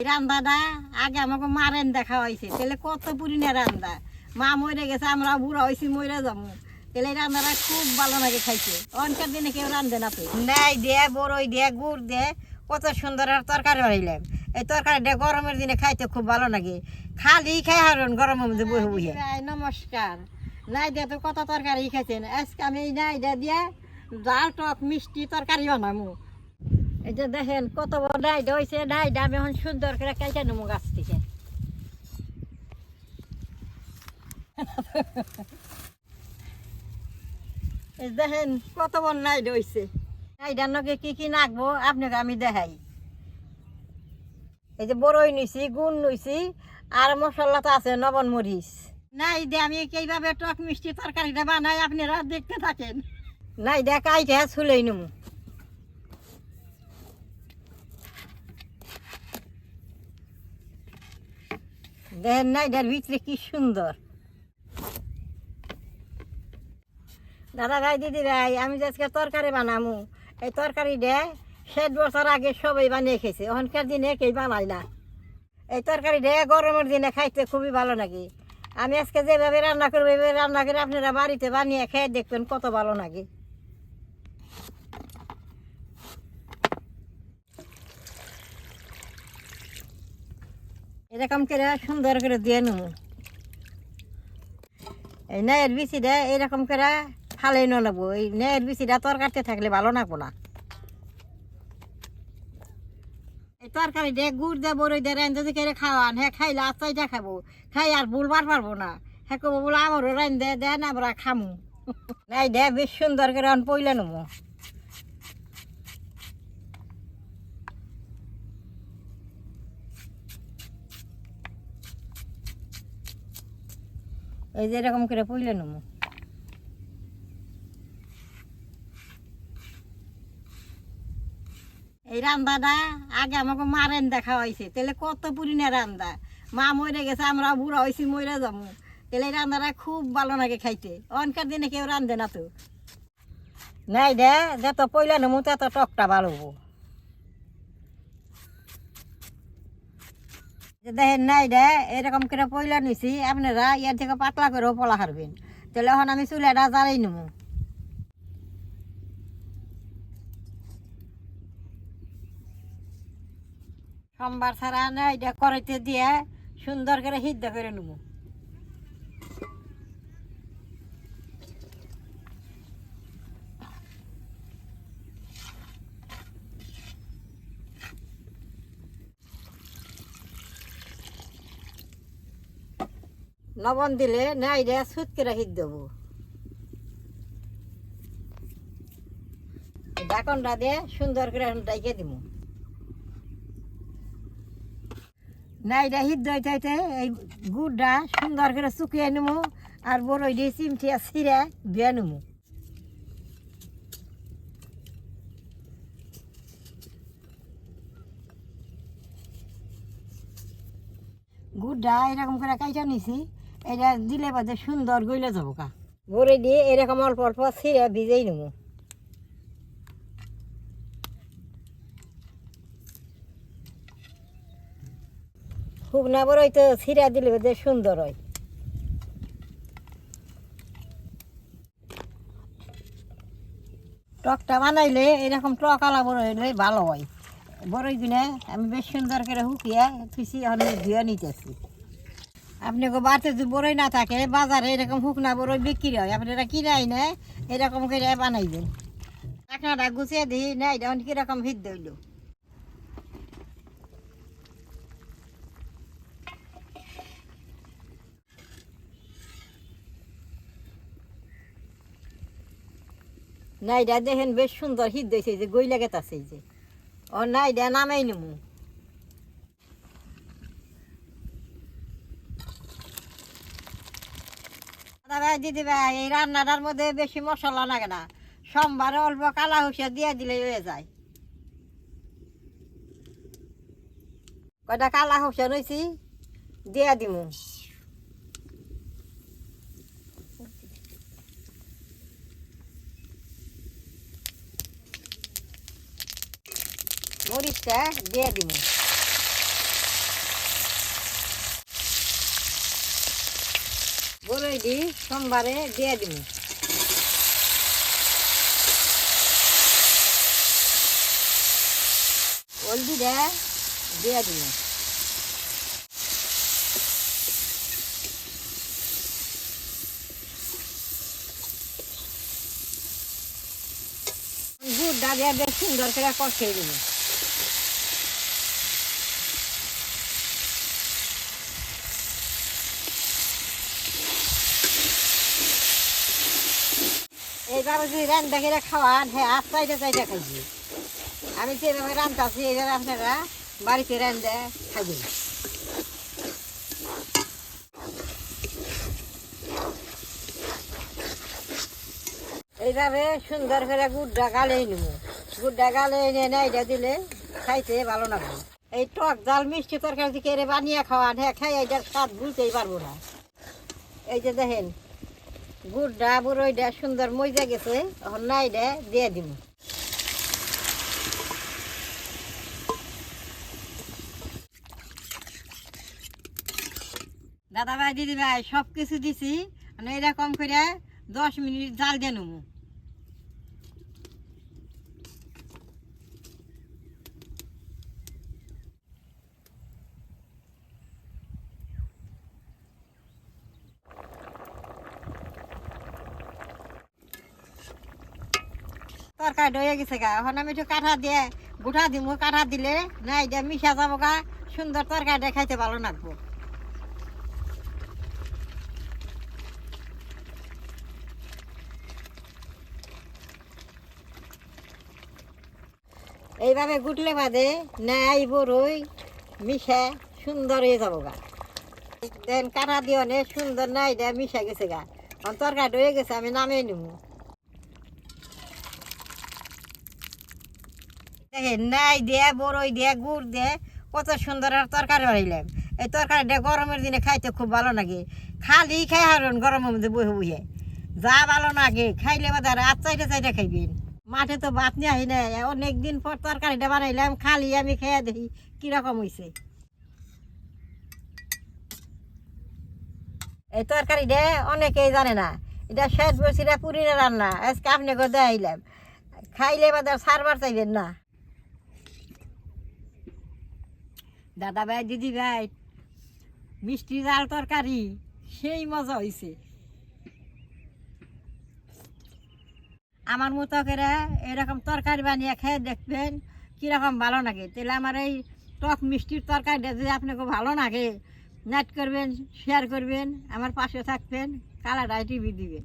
রান্দাটা আগে আমাকে মা রান্দা খাওয়াইছে, তাহলে কত পুরিনা রান্দা। মা মরে গেছে, আমরা বুড়া হয়েছি, মরে যাবো, তাহলে এই রান্নাটা খুব ভালো লাগে খাইছে। অনকার দিনে কেউ রান্ধে না তো। নাই দিয়ে বড়ই দিয়ে গুড় দিয়ে কত সুন্দর তরকারি বানাইলাম। এই তরকারিটা গরমের দিনে খাইতে খুব ভালো লাগে, খালি খাই হারন গরমের মধ্যে বসে বসে। নমস্কার। নাই দিয়ে তো কত তরকারি খাইছেন, আজকে আমি এই নাই দিয়ে ডাল টক মিষ্টি তরকারি বানাবো। এই যে দেখেন কত বড় নাইডা হয়েছে, নাইডা আমি এখন সুন্দর করে কাইটা নেবো গাছ থেকে। দেখেন কত বড় নাইডা হয়েছে। নাইডার নগে কি কি নাকবো আপনাকে আমি দেখাই। এই যে বড়ই নিছি, গুড় নিছি, আর মশলা তো আছে লবণ মরিচ। নাই দে আমি এইভাবে টক মিষ্টি তরকারিটা বানাই, আপনারা দেখতে থাকেন। নাই দে কাইটা ছুলেই নেবো। দেখেন নাইডার ভিতরে কি সুন্দর। দাদা ভাই দিদি ভাই, আমি যে আজকে তরকারি বানামু, এই তরকারিটা ৬০ বছর আগে সবাই বানিয়ে খেয়েছে, এখনকার দিনে কেউ বানায় না। এই তরকারিটা গরমের দিনে খাইতে খুবই ভালো লাগে। আমি আজকে যেভাবে রান্না করবো এইভাবে রান্না করে আপনারা বাড়িতে বানিয়ে খেয়ে দেখবেন কত ভালো লাগে। এরকম করে সুন্দর করে দিয়ে নেবো। এই নেয়ের বিচিটা এরকম করে ফালাই নেবো। এই নেয়ের বিচিটা তরকারিতে থাকলে ভালো লাগবো না। এই তরকারি দিয়ে গুড় দিয়ে বড়ই দিয়ে রান যদি করে খাওয়ান, হ্যাঁ খাইলে আচাইটা খাবো, খাই আর ভুলবার পারবো না। হ্যাঁ কবো বলে আমারও রান দেন আমরা খামু। নাই দে বেশ সুন্দর করে পইলে নেবো। এই যে এরকম করে পইলে নেবো। এই রান্দাটা আগে আমাকে মা রান্দা খাওয়াইছে, তাহলে কত পুরিনা রান্দা। মা মরে গেছে, আমরা বুড়া হয়েছি, মরে যাবো, তাহলে এই রান্দাটা খুব ভালো লাগে খাইতে। অনকার দিনে কেউ রান্ধে না তো। নাই দে যত পইলা নেবো তত টকটা ভালো হবো। দেখেন নাই দে এরকম করে পইলা নিছি, আপনারা ইয়ার থেকে পাতলা করেও পলা হারবেন। তাহলে এখন আমি চুলাটা জ্বালাই নেবো। সোমবার ছাড়া না এটা কড়াইতে দিয়ে সুন্দর করে সিদ্ধ করে নেবো। লবণ দিলে না এটা সুত করে সিদ্ধ দেবো। ঢাকনটা দিয়ে সুন্দর করে ডাইকে দিব। না এটা সিদ্ধ হইতে হইতে এই গুড়টা সুন্দর করে শুকিয়ে নেবো, আর বড়ই দিয়ে চিমটিয়া ছিঁড়ে ধুয়ে নেবো। গুড়টা এরকম করে কাইটা নিছি, এটা দিলে বাদে সুন্দর গইলে যাবো কা। বড়ি দিয়ে এরকম অল্প অল্প ছিঁড়ে ভিজেই নেবো। শুকনা বড়ই তো ছিঁড়া দিলে বাদে সুন্দর হয়। টকটা বানাইলে এরকম টক আলা বড় হইলে ভালো হয়। বড়ই কিনে আমি বেশ সুন্দর করে শুকিয়ে থুইছি, এখন ধুয়ে নিতেছি। আপনি বাড়িতে যদি বড়ই না থাকে, বাজারে এরকম শুকনা বড়ই বিক্রি হয়, আপনারা কিনাই না এরকম করে বানাইবেন। ঢাকনাটা গুছিয়ে দিই না, এটা কিরকম সিদ্ধ হইল। নাইডা দেখেন বেশ সুন্দর সিদ্ধ হয়েছে, যে গই লাগে আছে যে। ও নাইডা নামাই নেবো। দাদা ভাই দিদি ভাই, এই রান্নাটার মধ্যে বেশি মশলা লাগে না, সোমবারে অল্প কালা হুঁসিয়া দিয়ে দিলে হয়ে যায়। কয়টা কালা হুঁসিয়া রয়েছি দিয়ে দিব। মরিচটা দিয়ে দিব। বড়ই সোমবারে দিয়ে দিব। হলদিটা দিয়ে দিব। গুড়টা দিয়ে বেশ সুন্দর করে কষিয়ে দিব। এইভাবে যদি রান্না করে খাওয়ান হ্যাঁ আর চাইটা খাইছি। আমি যেভাবে রান্নাছি এইভাবে আপনারা বাড়িতে রান্না খাইবেন। এইভাবে সুন্দর করে গুড়টা গালেই নেব। গুড়টা গালে এনে নাইটা দিলে খাইতে ভালো লাগবে। এই টক জাল মিষ্টি তরকারি কেড়ে বানিয়ে খাওয়ান হ্যাঁ খাই এইটার স্বাদ বুঝতেই পারবো না। এই যে দেখেন গুড়টা বড়ইটা সুন্দর মজা গেছে, এখন নাইটা দিয়ে দিব। দাদা ভাই দিদি ভাই সব কিছু দিছি, মানে এরকম করে 10 মিনিট জাল দিয়ে নেব। তরকারি হয়ে গেছে গা, এখন আমি একটু কাঠা দিয়ে গুঠা দিব। কাঠা দিলে না এটা মিশা যাবো গা, সুন্দর তরকারিটা খাইতে ভালো লাগবো। এইভাবে গুটলে বাদে নাই বড়ই মিশা সুন্দর হয়ে যাবো গা। দেন কাঠা দিয়ে অনেক সুন্দর না এটা মিশা গেছে গা, এখন তরকারি হয়ে গেছে আমি নামিয়ে নিব। দেখেন নাই দিয়ে বড়ই দিয়ে গুড় দিয়ে কত সুন্দর তরকারি বানাইলাম। এই তরকারিটা গরমের দিনে খাইতে খুব ভালো লাগে। খালি খাই হারুন গরমের মধ্যে বহে বহে যা ভালো লাগে খাইলে বাদে আর চাইটা খাইবেন। মাঠে তো ভাত নিয়ে আহি না, অনেকদিন পর তরকারিটা বানাইলাম, খালি আমি খেয়ে দেখি কিরকম হয়েছে। এই তরকারিটা অনেকেই জানে না, এটা শেষ বছরে পুরিনে রান্না। আজকে আপনি করে দেখাইলাম, খাইলে বাদে সারবার চাইবেন না। দাদা ভাই দিদি ভাই মিষ্টি জাল তরকারি সেই মজা হয়েছে। আমার মতো করে এরকম তরকারি বানিয়ে খেয়ে দেখবেন কীরকম ভালো লাগে। তাহলে আমার এই টক মিষ্টির তরকারিটা যদি আপনাকে ভালো লাগে, নাইট করবেন, শেয়ার করবেন, আমার পাশে থাকবেন, কালারটাই টিভি দিবেন।